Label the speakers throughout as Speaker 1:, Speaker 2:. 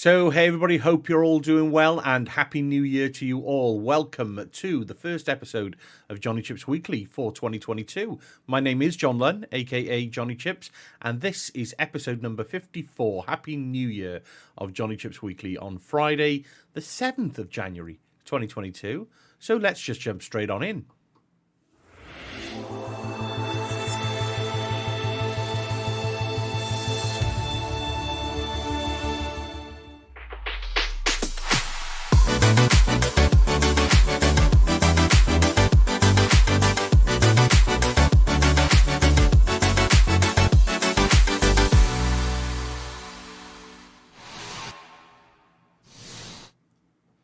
Speaker 1: So, hey everybody, hope you're all doing well and Happy New Year to you all. Welcome to the first episode of Jonnychipz Weekly for 2022. My name is John Lunn, aka Jonnychipz, and this is episode number 54. Happy New Year of Jonnychipz Weekly on Friday, the 7th of January 2022. So, let's just jump straight on in.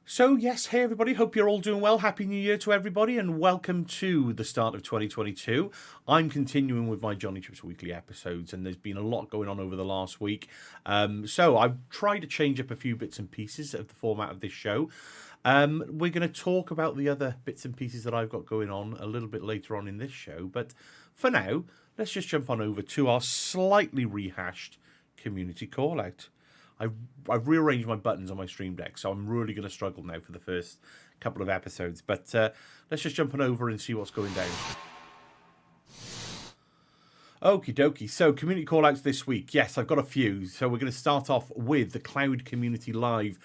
Speaker 1: So, yes, hey everybody, hope you're all doing well. Happy New Year to everybody and welcome to the start of 2022. I'm continuing with my Jonnychipz Weekly episodes and there's been a lot going on over the last week. So I've tried to change up a few bits and pieces of the format of this show. We're going to talk about the other bits and pieces that I've got going on a little bit later on in this show. But for now, let's just jump on over to our slightly rehashed community call out. I've rearranged my buttons on my Stream Deck, so I'm really going to struggle now for the first couple of episodes. But let's just jump on over and see what's going down. Okie dokie. So, community call-outs this week. Yes, I've got a few. So, we're going to start off with the Cloud Community Live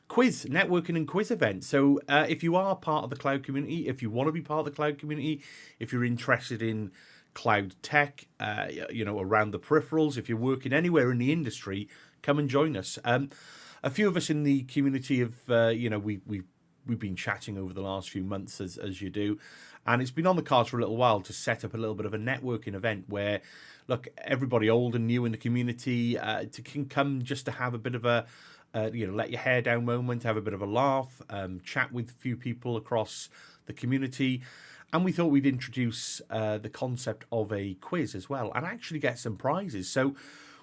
Speaker 1: quiz, networking and quiz event. So, if you are part of the cloud community, if you want to be part of the cloud community, if you're interested in cloud tech, around the peripherals, if you're working anywhere in the industry, come and join us. A few of us in the community have, we've been chatting over the last few months as you do, and it's been on the cards for a little while to set up a little bit of a networking event where, look, everybody old and new in the community can come just to have a bit of a, let your hair down moment, have a bit of a laugh, chat with a few people across the community. And we thought we'd introduce the concept of a quiz as well and actually get some prizes. So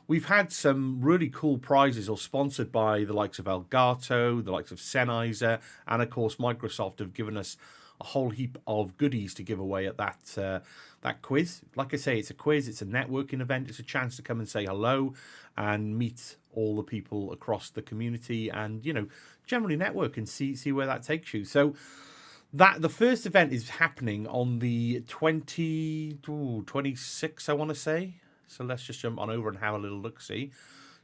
Speaker 1: we've had some really cool prizes all sponsored by the likes of Elgato, the likes of Sennheiser, and of course Microsoft have given us a whole heap of goodies to give away at that quiz. Like I say, it's a quiz, it's a networking event, it's a chance to come and say hello and meet all the people across the community and, generally network and see where that takes you. So the first event is happening on the 26th, I want to say. So let's just jump on over and have a little look-see.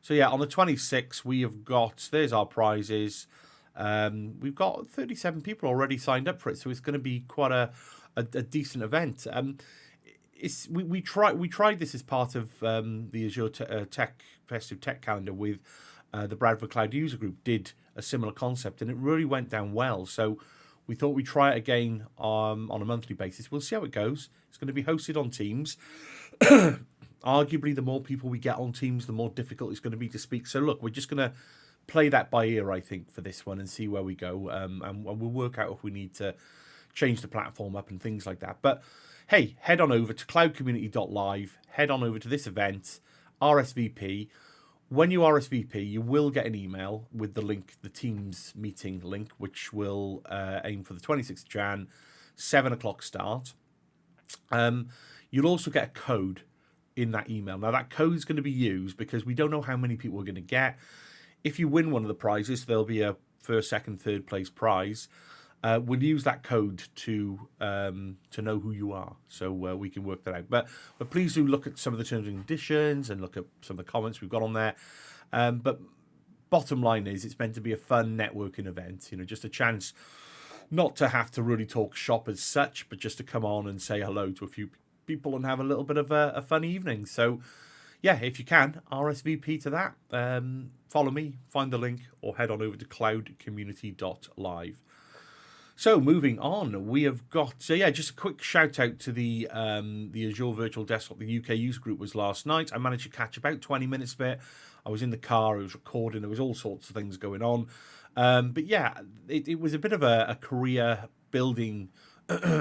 Speaker 1: So yeah, on the 26th, we have got, there's our prizes. We've got 37 people already signed up for it, so it's going to be quite a decent event. We tried this as part of the Azure Tech Festive Tech Calendar with the Bradford Cloud User Group did a similar concept, and it really went down well. So we thought we'd try it again on a monthly basis. We'll see how it goes. It's going to be hosted on Teams. Arguably, the more people we get on Teams, the more difficult it's going to be to speak. So look, we're just going to play that by ear, I think, for this one and see where we go. And we'll work out if we need to change the platform up and things like that. But hey, head on over to cloudcommunity.live. Head on over to this event, RSVP. When you RSVP, you will get an email with the link, the Teams meeting link, which will aim for the 26th of Jan, 7 o'clock start. You'll also get a code in that email. Now, that code is going to be used because we don't know how many people we're going to get. If you win one of the prizes, there'll be a first, second, third place prize. We'll use that code to know who you are, so we can work that out. But please do look at some of the terms and conditions and look at some of the comments we've got on there. But bottom line is, it's meant to be a fun networking event. Just a chance not to have to really talk shop as such, but just to come on and say hello to a few people and have a little bit of a fun evening. So yeah, if you can, RSVP to that. Follow me, find the link, or head on over to cloudcommunity.live. So moving on, we have got just a quick shout out to the Azure Virtual Desktop. The UK User Group was last night. I managed to catch about 20 minutes of it. I was in the car, I was recording, there was all sorts of things going on. But yeah, it was a bit of a career building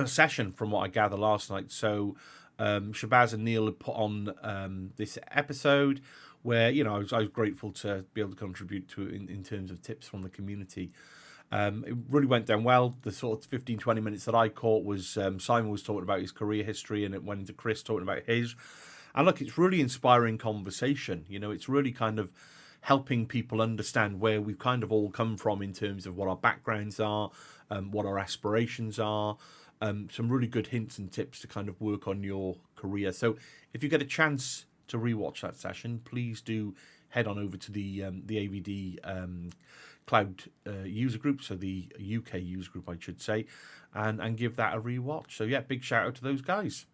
Speaker 1: session from what I gather last night. So Shabazz and Neil had put on this episode where I was grateful to be able to contribute to it in terms of tips from the community. It really went down well. The sort of 15-20 minutes that I caught was Simon was talking about his career history, and it went into Chris talking about his. And look, it's really inspiring conversation. It's really kind of helping people understand where we've kind of all come from in terms of what our backgrounds are, what our aspirations are, some really good hints and tips to kind of work on your career. So if you get a chance to rewatch that session, please do head on over to the AVD Cloud user group, so the UK user group, I should say, and give that a rewatch. So yeah, big shout out to those guys.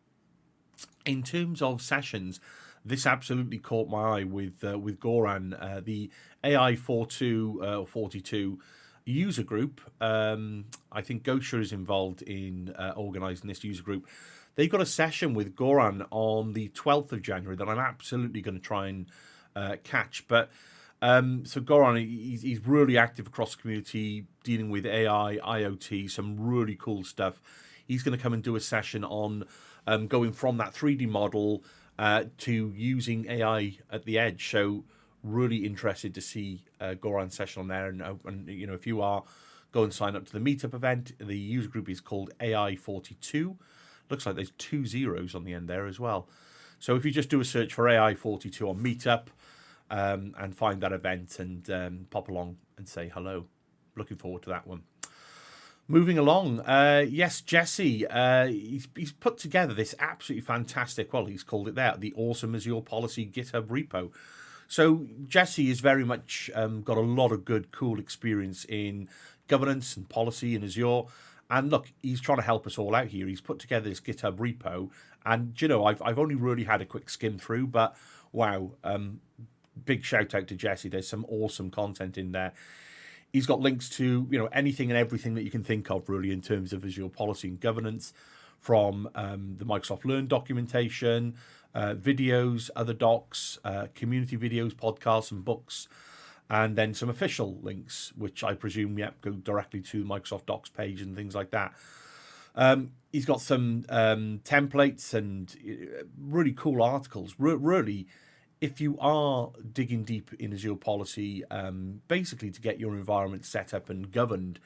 Speaker 1: In terms of sessions, this absolutely caught my eye with Goran, the AI 42 user group. I think Gosha is involved in organising this user group. They've got a session with Goran on the 12th of January that I'm absolutely going to try and catch. But so Goran, he's really active across the community, dealing with AI, IoT, some really cool stuff. He's going to come and do a session on going from that 3D model to using AI at the edge. So really interested to see Goran's session on there. And you know, if you are, go and sign up to the meetup event. The user group is called AI42. Looks like there's 2 zeros on the end there as well. So if you just do a search for AI42 on Meetup and find that event and pop along and say hello. Looking forward to that one. Moving along, yes, Jesse, he's put together this absolutely fantastic, well, he's called it there, the Awesome Azure Policy GitHub repo. So Jesse has very much got a lot of good, cool experience in governance and policy in Azure. And look, he's trying to help us all out here. He's put together this GitHub repo. And, you know, I've only really had a quick skim through, but wow, big shout out to Jesse. There's some awesome content in there. He's got links to, you know, anything and everything that you can think of, really, in terms of Azure policy and governance, from the Microsoft Learn documentation, videos, other docs, community videos, podcasts, and books, and then some official links, which I presume, go directly to the Microsoft Docs page and things like that. He's got some templates and really cool articles. Really, if you are digging deep in Azure policy, basically to get your environment set up and governed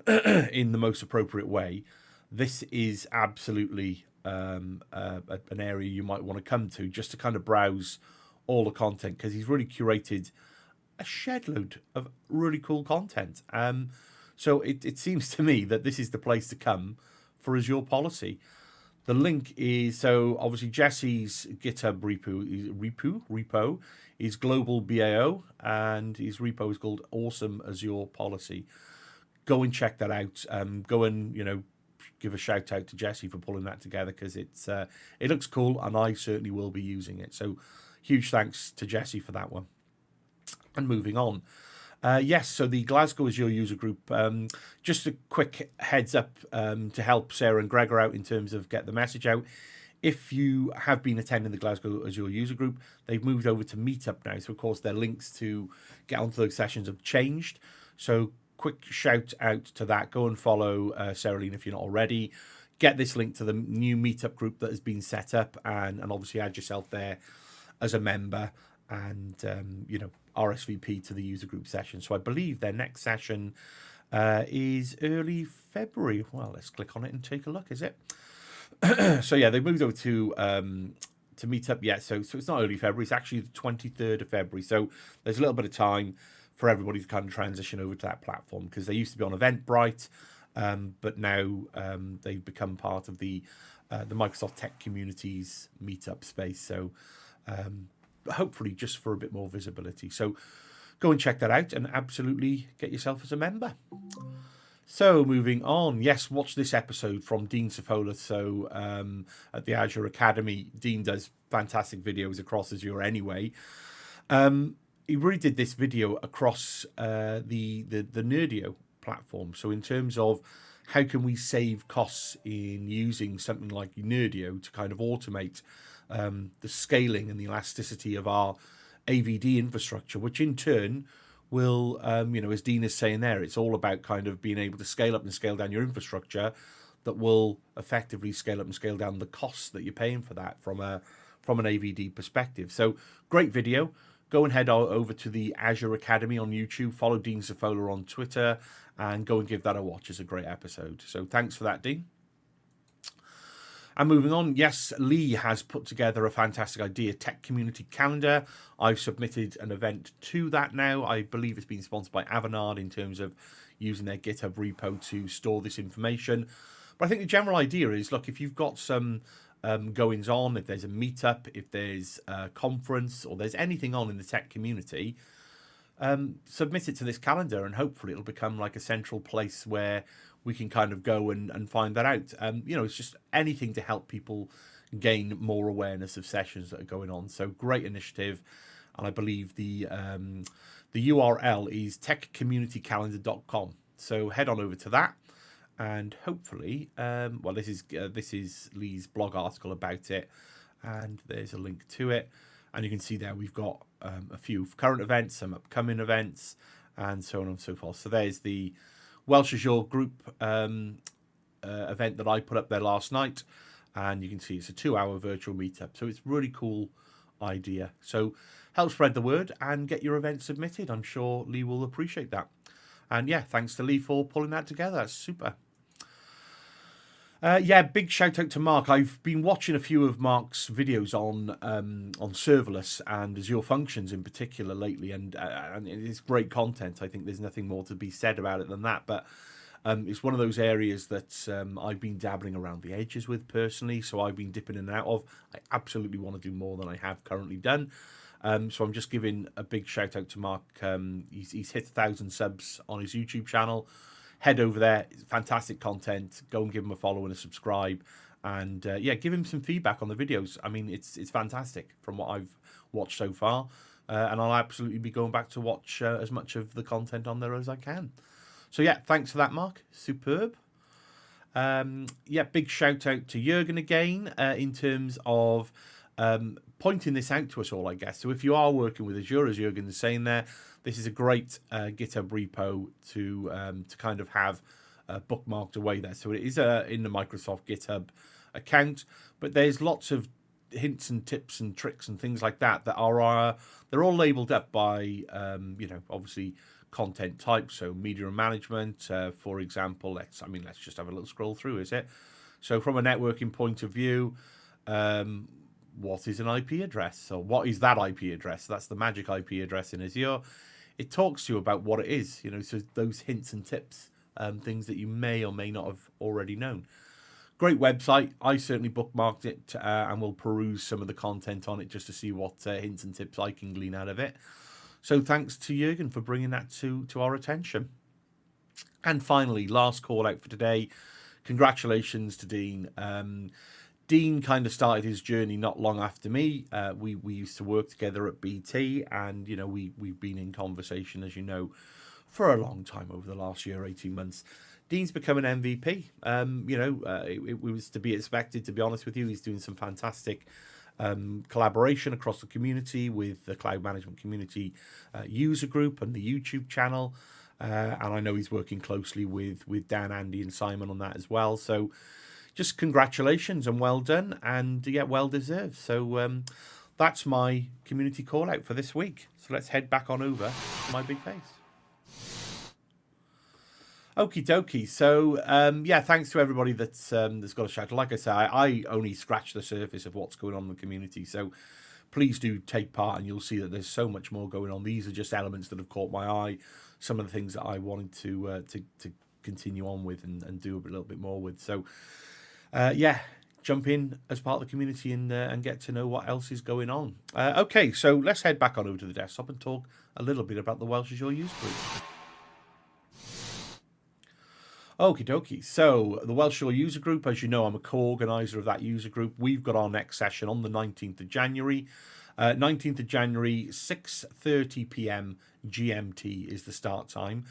Speaker 1: in the most appropriate way, this is absolutely an area you might want to come to just to kind of browse all the content, because he's really curated a shed load of really cool content. So it seems to me that this is the place to come for Azure policy. The link is, so obviously Jesse's GitHub repo is Global BAO, and his repo is called Awesome Azure Policy. Go and check that out. Go and, you know, give a shout out to Jesse for pulling that together, because it looks cool, and I certainly will be using it. So huge thanks to Jesse for that one. And moving on. Yes, so the Glasgow Azure user group, just a quick heads up to help Sarah and Gregor out in terms of get the message out. If you have been attending the Glasgow Azure user group, they've moved over to Meetup now. So, of course, their links to get onto those sessions have changed. So, quick shout out to that. Go and follow Sarah Lean if you're not already. Get this link to the new Meetup group that has been set up, and obviously add yourself there as a member, and, you know, RSVP to the user group session. So I believe their next session is early February. Well, let's click on it and take a look. Is it? So yeah, they moved over to Meetup. Yeah, so it's not early February. It's actually the 23rd of February. So there's a little bit of time for everybody to kind of transition over to that platform, because they used to be on Eventbrite, but now they've become part of the Microsoft Tech Communities Meetup space. So hopefully just for a bit more visibility. So go and check that out and absolutely get yourself as a member. So moving on, yes, watch this episode from Dean Safola. So at the Azure Academy, Dean does fantastic videos across Azure anyway. He really did this video across the Nerdio platform. So in terms of how can we save costs in using something like Nerdio to kind of automate the scaling and the elasticity of our AVD infrastructure, which in turn will, you know, as Dean is saying there, it's all about kind of being able to scale up and scale down your infrastructure that will effectively scale up and scale down the costs that you're paying for that from an AVD perspective. So great video. Go and head over to the Azure Academy on YouTube, follow Dean Safola on Twitter, and go and give that a watch. It's a great episode. So thanks for that, Dean. And moving on, yes, Lee has put together a fantastic idea, Tech Community Calendar. I've submitted an event to that now. I believe it's been sponsored by Avanade in terms of using their GitHub repo to store this information. But I think the general idea is, look, if you've got some goings on, if there's a meetup, if there's a conference, or there's anything on in the tech community, submit it to this calendar, and hopefully it'll become like a central place where we can kind of go and find that out. It's just anything to help people gain more awareness of sessions that are going on. So great initiative. And I believe the URL is techcommunitycalendar.com. So head on over to that. And hopefully, this is Lee's blog article about it. And there's a link to it. And you can see there we've got a few current events, some upcoming events, and so on and so forth. So there's the Welsh Azure group event that I put up there last night, and you can see it's a 2-hour virtual meetup. So it's a really cool idea. So help spread the word and get your event submitted. I'm sure Lee will appreciate that. And yeah, thanks to Lee for pulling that together. That's super. Big shout out to Mark. I've been watching a few of Mark's videos on serverless and Azure Functions in particular lately, and it's great content. I think there's nothing more to be said about it than that. But it's one of those areas that I've been dabbling around the edges with personally, so I've been dipping in and out of. I absolutely want to do more than I have currently done. So I'm just giving a big shout out to Mark. He's hit 1,000 subs on his YouTube channel. Head over there. It's fantastic content. Go and give him a follow and a subscribe. And give him some feedback on the videos. I mean, it's fantastic from what I've watched so far. And I'll absolutely be going back to watch as much of the content on there as I can. So yeah, thanks for that, Mark. Superb. Big shout out to Jürgen again in terms of pointing this out to us all, I guess. So if you are working with Azure, as Jürgen is saying there, this is a great GitHub repo to kind of have bookmarked away there. So it is in the Microsoft GitHub account, but there's lots of hints and tips and tricks and things like that are they're all labeled up by obviously content type. So media management, for example. Let's just have a little scroll through. Is it? So from a networking point of view, what is an IP address? So what is that IP address? That's the magic IP address in Azure. It talks to you about what it is, so those hints and tips, things that you may or may not have already known. Great website. I certainly bookmarked it and will peruse some of the content on it just to see what hints and tips I can glean out of it. So thanks to Jürgen for bringing that to our attention. And finally, last call out for today. Congratulations to Dean. Dean kind of started his journey not long after me. We used to work together at BT, and we've been in conversation, as you know, for a long time over the last year, 18 months. Dean's become an MVP. It was to be expected, to be honest with you. He's doing some fantastic collaboration across the community with the Cloud Management Community user group and the YouTube channel. And I know he's working closely with Dan, Andy, and Simon on that as well. So just congratulations and well done, and well deserved. So that's my community call out for this week. So let's head back on over to my big face. Okie dokie. So thanks to everybody that's got a shout. Like I say, I only scratch the surface of what's going on in the community. So please do take part, and you'll see that there's so much more going on. These are just elements that have caught my eye. Some of the things that I wanted to continue on with and do a little bit more with. So. Jump in as part of the community and get to know what else is going on. Okay, so let's head back on over to the desktop and talk a little bit about the Welsh Azure user group. Okie dokie. So the Welsh Azure user group, as you know, I'm a co-organizer of that user group. We've got our next session on the 19th of January. 19th of January, 6:30 p.m. GMT is the start time.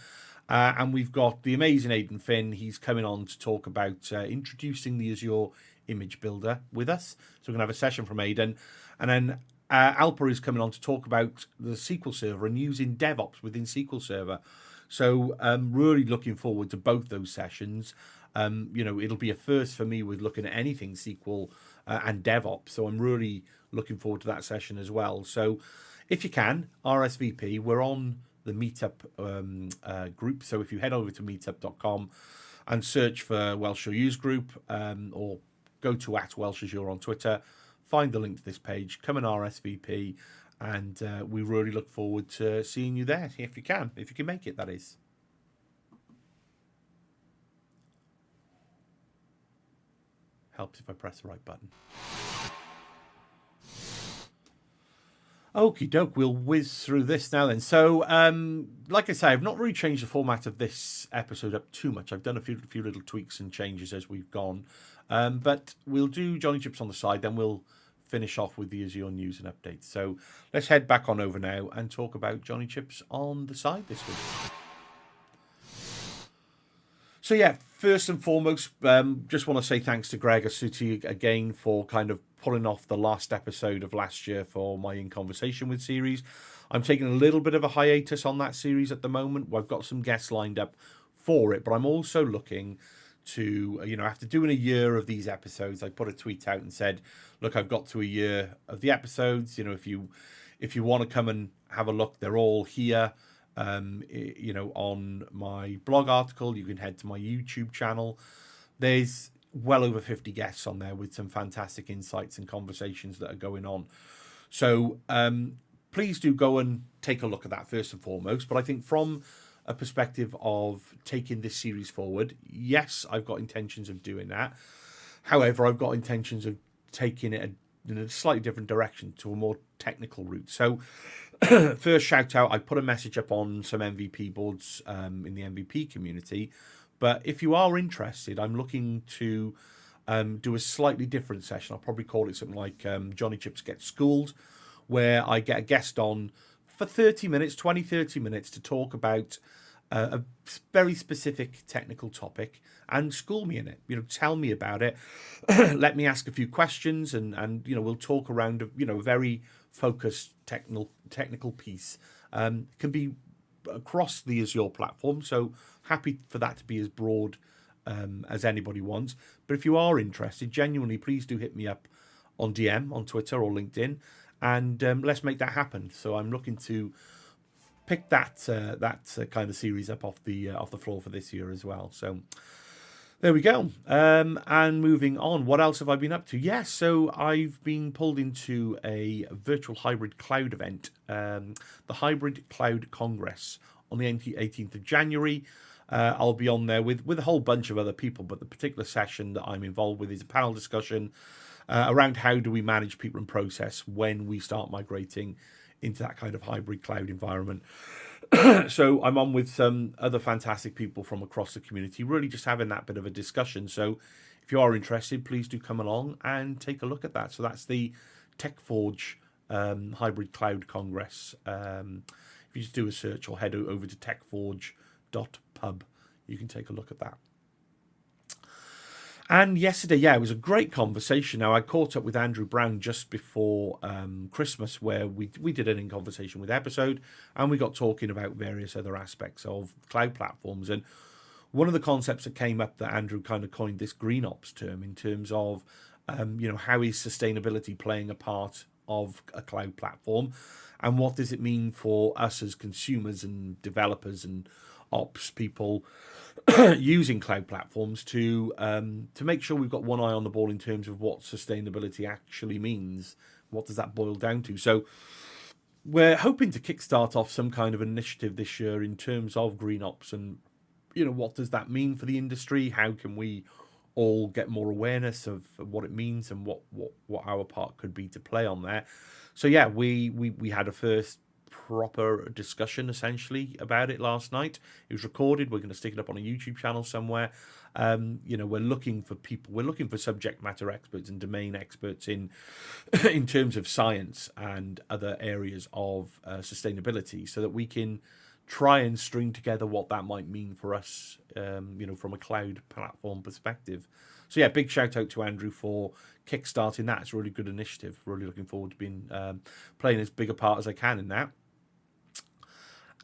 Speaker 1: And we've got the amazing Aidan Finn. He's coming on to talk about introducing the Azure Image Builder with us. So we're going to have a session from Aidan. And then Alpa is coming on to talk about the SQL Server and using DevOps within SQL Server. So I'm really looking forward to both those sessions. It'll be a first for me with looking at anything SQL and DevOps. So I'm really looking forward to that session as well. So if you can, RSVP, we're on the Meetup group. So if you head over to meetup.com and search for Welsh Azure Use Group or go to @WelshAzure on Twitter, find the link to this page, come and RSVP, and we really look forward to seeing you there if you can make it, that is. Helps if I press the right button. Okie doke, we'll whiz through this now then. So, like I say, I've not really changed the format of this episode up too much. I've done a few little tweaks and changes as we've gone. But we'll do Jonnychipz on the side, then we'll finish off with the Azure news and updates. So let's head back on over now and talk about Jonnychipz on the side this week. So yeah, first and foremost, just want to say thanks to Greg Asuti again for kind of pulling off the last episode of last year for my In Conversation With series. I'm taking a little bit of a hiatus on that series at the moment. I've got some guests lined up for it, but I'm also looking to, after doing a year of these episodes, I put a tweet out and said, look, I've got to a year of the episodes. If you want to come and have a look, they're all here. On my blog article, you can head to my YouTube channel. There's well over 50 guests on there with some fantastic insights and conversations that are going on. So please do go and take a look at that first and foremost. But I think from a perspective of taking this series forward, yes, I've got intentions of doing that. However, I've got intentions of taking it in a slightly different direction to a more technical route. So first shout out, I put a message up on some MVP boards in the MVP community. But if you are interested, I'm looking to do a slightly different session. I'll probably call it something like Jonnychipz Gets Schooled, where I get a guest on for 30 minutes to talk about a very specific technical topic and school me in it. Tell me about it. Let me ask a few questions and we'll talk around a very focused technical piece. Can be across the Azure platform, so happy for that to be as broad as anybody wants. But if you are interested, genuinely, please do hit me up on DM on Twitter or LinkedIn, and let's make that happen. So I'm looking to pick that kind of series up off the floor for this year as well. So there we go. And moving on, what else have I been up to? Yes, so I've been pulled into a virtual hybrid cloud event, the Hybrid Cloud Congress on the 18th of January. I'll be on there with a whole bunch of other people, but the particular session that I'm involved with is a panel discussion around how do we manage people and process when we start migrating into that kind of hybrid cloud environment. So I'm on with some other fantastic people from across the community, really just having that bit of a discussion. So if you are interested, please do come along and take a look at that. So that's the TechForge Hybrid Cloud Congress. If you just do a search or head over to techforge.pub, you can take a look at that. And yesterday, it was a great conversation. Now, I caught up with Andrew Brown just before Christmas, where we did an In Conversation With episode, and we got talking about various other aspects of cloud platforms. And one of the concepts that came up that Andrew kind of coined this green ops term in terms of, how is sustainability playing a part of a cloud platform, and what does it mean for us as consumers and developers and ops people using cloud platforms to make sure we've got one eye on the ball in terms of what sustainability actually means. What does that boil down to? So we're hoping to kickstart off some kind of initiative this year in terms of green ops and, what does that mean for the industry? How can we all get more awareness of what it means and what our part could be to play on there? So yeah, we had a first proper discussion essentially about it last night. It was recorded. We're going to stick it up on a YouTube channel somewhere. We're looking for people. We're looking for subject matter experts and domain experts in terms of science and other areas of sustainability, so that we can try and string together what that might mean for us, from a cloud platform perspective. So yeah, big shout out to Andrew for kickstarting that. It's a really good initiative. Really looking forward to being playing as big a part as I can in that.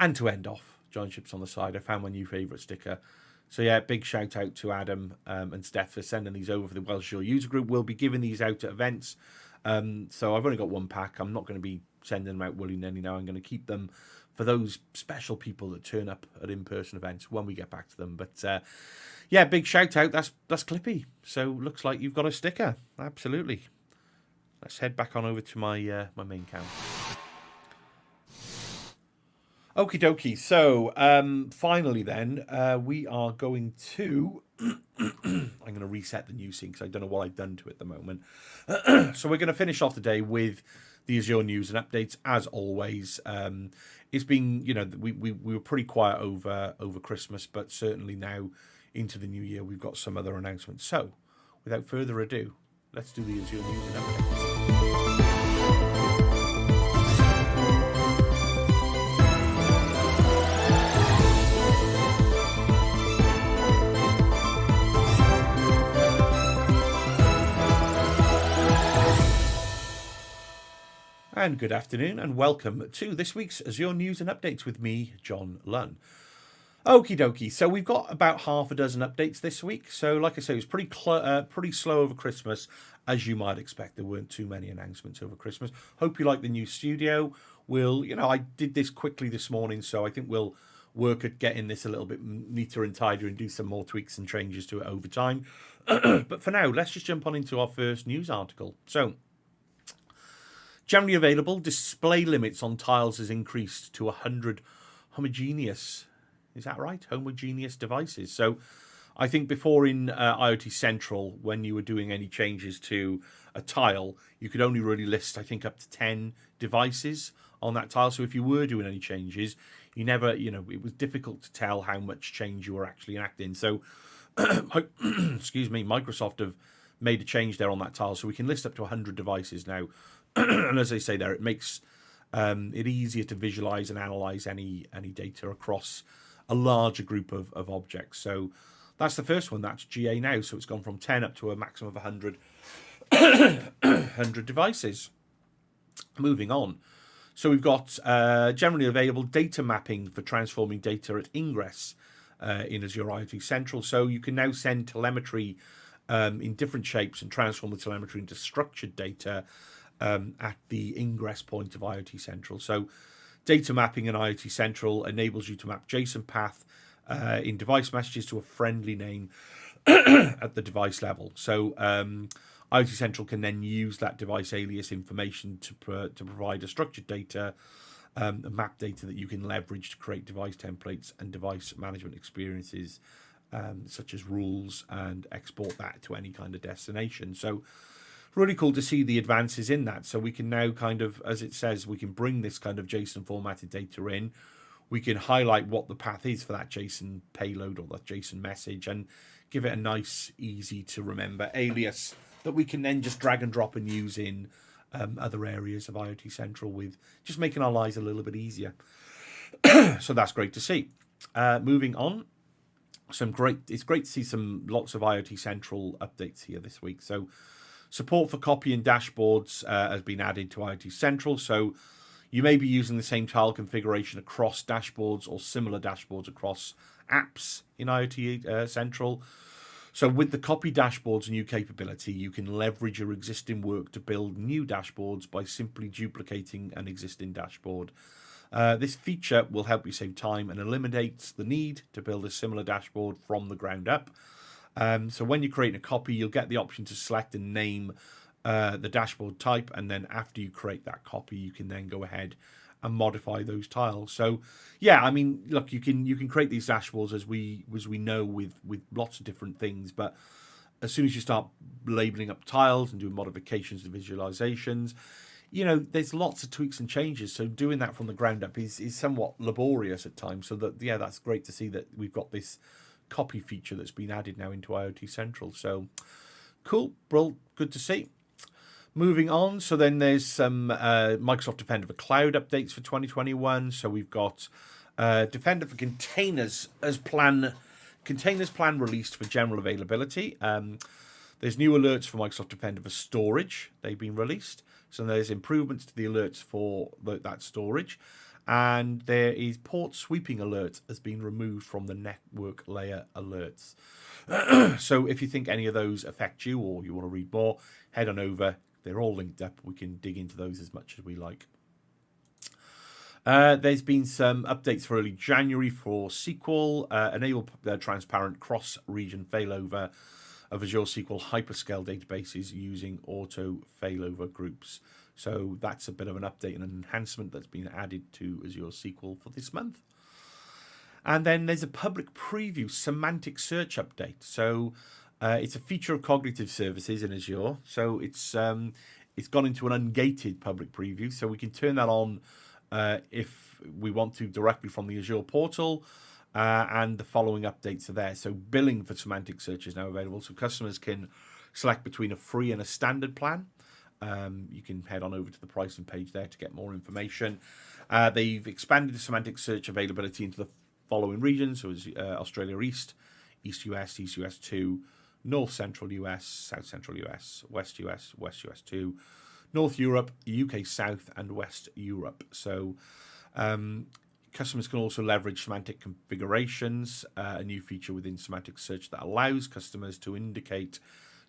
Speaker 1: And to end off, Jonnychipz on the side, I found my new favourite sticker. So yeah, big shout out to Adam and Steph for sending these over for the Welsh user group. We'll be giving these out at events. So I've only got one pack. I'm not going to be sending them out willy-nilly now. I'm going to keep them for those special people that turn up at in-person events when we get back to them. But yeah, big shout out. That's Clippy. So looks like you've got a sticker. Absolutely. Let's head back on over to my my main account. Okie dokie. So finally then, we are going to... I'm going to reset the news scene because I don't know what I've done to it at the moment. So we're going to finish off the day with the Azure news and updates, as always. It's been, we were pretty quiet over Christmas, but certainly now into the new year, we've got some other announcements. So without further ado, let's do the Azure news and updates. And good afternoon and welcome to this week's Azure News and Updates with me, John Lunn. Okie dokie, so we've got about half a dozen updates this week. So like I say, it was pretty slow over Christmas, as you might expect. There weren't too many announcements over Christmas. Hope you like the new studio. I did this quickly this morning, so I think we'll work at getting this a little bit neater and tidier and do some more tweaks and changes to it over time. But for now, let's just jump on into our first news article. So, generally available, display limits on tiles has increased to 100 homogeneous, is that right? Homogeneous devices. So I think before in IoT Central, when you were doing any changes to a tile, you could only really list, I think, up to 10 devices on that tile. So if you were doing any changes, you never, it was difficult to tell how much change you were actually enacting. So, excuse me, Microsoft have made a change there on that tile. So we can list up to 100 devices now. And as I say there, it makes it easier to visualize and analyze any data across a larger group of objects. So that's the first one. That's GA now. So it's gone from 10 up to a maximum of 100 devices. Moving on. So we've got generally available data mapping for transforming data at ingress in Azure IoT Central. So you can now send telemetry in different shapes and transform the telemetry into structured data at the ingress point of IoT Central. So data mapping in IoT Central enables you to map JSON path in device messages to a friendly name at the device level. So IoT Central can then use that device alias information to provide a structured data, a map data that you can leverage to create device templates and device management experiences, such as rules, and export that to any kind of destination. So really cool to see the advances in that. So we can now kind of, as it says, we can bring this kind of JSON formatted data in. We can highlight what the path is for that JSON payload or that JSON message and give it a nice, easy to remember alias that we can then just drag and drop and use in other areas of IoT Central, with just making our lives a little bit easier. So that's great to see. Moving on. It's great to see lots of IoT Central updates here this week. So support for copying dashboards has been added to IoT Central. So you may be using the same tile configuration across dashboards or similar dashboards across apps in IoT Central. So with the copy dashboards new capability, you can leverage your existing work to build new dashboards by simply duplicating an existing dashboard. This feature will help you save time and eliminates the need to build a similar dashboard from the ground up. So when you're creating a copy, you'll get the option to select and name the dashboard type, and then after you create that copy, you can then go ahead and modify those tiles. So yeah, I mean, look, you can create these dashboards as we know with lots of different things, but as soon as you start labeling up tiles and doing modifications and visualizations, there's lots of tweaks and changes. So doing that from the ground up is somewhat laborious at times. So that's great to see that we've got this copy feature that's been added now into IoT Central. So cool, bro, good to see. Moving on, so then there's some Microsoft Defender for Cloud updates for 2021. So we've got Defender for Containers Containers plan released for general availability. There's new alerts for Microsoft Defender for Storage. They've been released. So there's improvements to the alerts for that storage. And there is port sweeping alert has been removed from the network layer alerts. So if you think any of those affect you or you want to read more, head on over. They're all linked up. We can dig into those as much as we like. There's been some updates for early January for SQL, enable transparent cross-region failover of Azure SQL hyperscale databases using auto failover groups. So that's a bit of an update and an enhancement that's been added to Azure SQL for this month. And then there's a public preview semantic search update. So it's a feature of cognitive services in Azure. So it's gone into an ungated public preview. So we can turn that on if we want to directly from the Azure portal. And the following updates are there. So billing for semantic search is now available. So customers can select between a free and a standard plan. You can head on over to the pricing page there to get more information. They've expanded the semantic search availability into the following regions. So it's Australia East, East US, East US 2, North Central US, South Central US, West US, West US 2, North Europe, UK South, and West Europe. So customers can also leverage semantic configurations, a new feature within semantic search that allows customers to indicate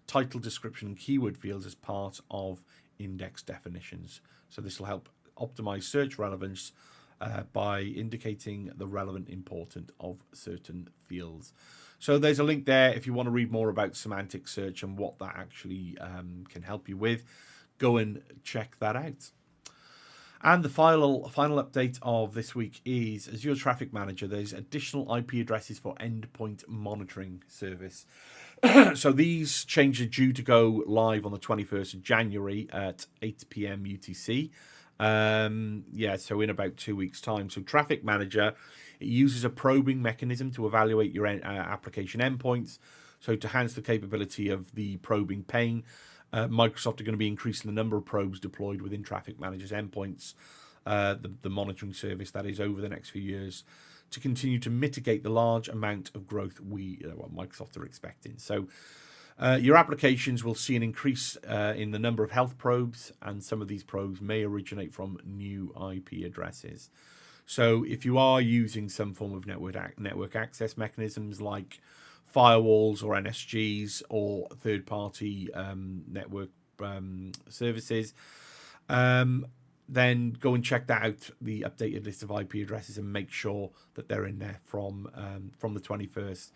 Speaker 1: title, description, and keyword fields as part of index definitions. So this will help optimize search relevance by indicating the relevant importance of certain fields. So there's a link there if you want to read more about semantic search and what that actually can help you with. Go and check that out. And the final update of this week is Azure Traffic Manager. There's additional IP addresses for endpoint monitoring service. So these changes are due to go live on the 21st of January at 8 p.m. UTC. So in about 2 weeks' time. So Traffic Manager, it uses a probing mechanism to evaluate your application endpoints. So to enhance the capability of the probing pane, Microsoft are going to be increasing the number of probes deployed within Traffic Manager's endpoints, the monitoring service that is over the next few years, to continue to mitigate the large amount of growth Microsoft are expecting. So your applications will see an increase in the number of health probes, and some of these probes may originate from new IP addresses. So if you are using some form of network access mechanisms like firewalls or NSGs or third-party network services, then go and check that out, the updated list of IP addresses, and make sure that they're in there from the 21st.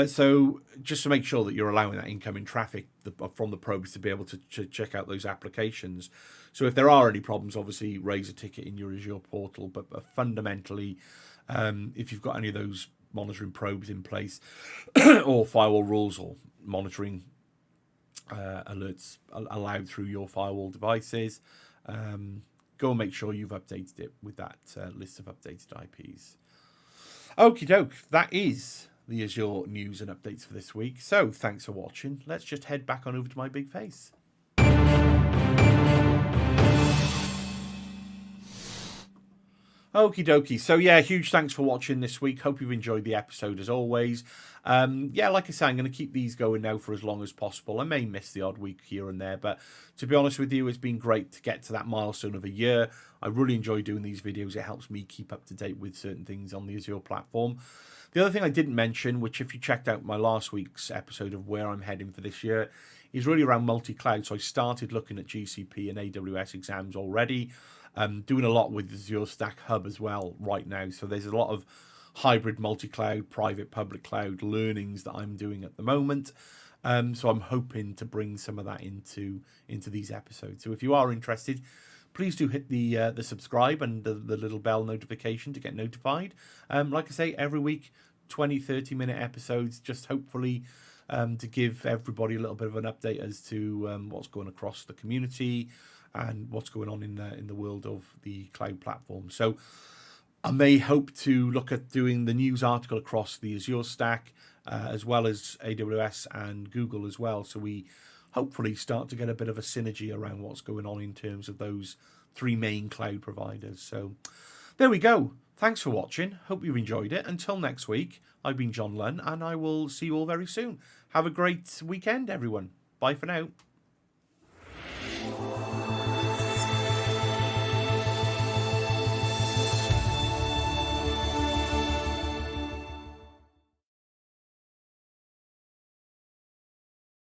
Speaker 1: So just to make sure that you're allowing that incoming traffic from the probes to be able to check out those applications. So if there are any problems, obviously raise a ticket in your Azure portal. But fundamentally, if you've got any of those monitoring probes in place or firewall rules or monitoring alerts allowed through your firewall devices, go and make sure you've updated it with that list of updated IPs. Okie doke, that is the Azure news and updates for this week. So thanks for watching. Let's just head back on over to my big face. Okie dokie. So yeah, huge thanks for watching this week. Hope you've enjoyed the episode as always. Like I say, I'm going to keep these going now for as long as possible. I may miss the odd week here and there, but to be honest with you, it's been great to get to that milestone of a year. I really enjoy doing these videos. It helps me keep up to date with certain things on the Azure platform. The other thing I didn't mention, which if you checked out my last week's episode of where I'm heading for this year, is really around multi-cloud. So I started looking at GCP and AWS exams already. Doing a lot with Azure Stack Hub as well right now. So there's a lot of hybrid multi-cloud, private, public cloud learnings that I'm doing at the moment. So I'm hoping to bring some of that into these episodes. So if you are interested, please do hit the subscribe and the little bell notification to get notified. Like I say, every week, 20, 30-minute episodes, just hopefully to give everybody a little bit of an update as to what's going across the community and what's going on in the world of the cloud platform. So I may hope to look at doing the news article across the Azure stack, as well as AWS and Google as well. So we hopefully start to get a bit of a synergy around what's going on in terms of those three main cloud providers. So there we go. Thanks for watching. Hope you've enjoyed it. Until next week, I've been John Lunn, and I will see you all very soon. Have a great weekend, everyone. Bye for now.